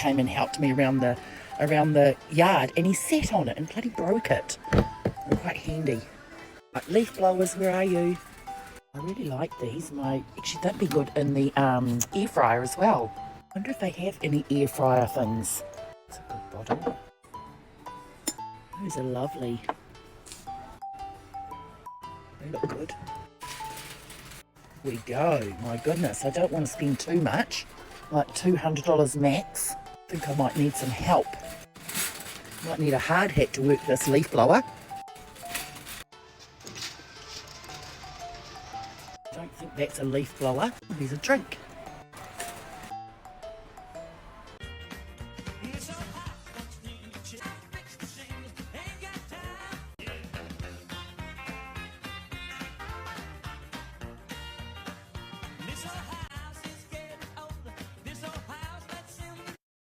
came and helped me around the yard, and he sat on it and bloody broke it. They're quite handy. Right, leaf blowers, where are you? I really like these. Actually, that'd be good in the air fryer as well. I wonder if they have any air fryer things. It's a good bottle. Those are lovely. They look good. We go. My goodness, I don't want to spend too much. Like $200 max. I think I might need some help. Might need a hard hat to work this leaf blower. Don't think that's a leaf blower. There's a drink.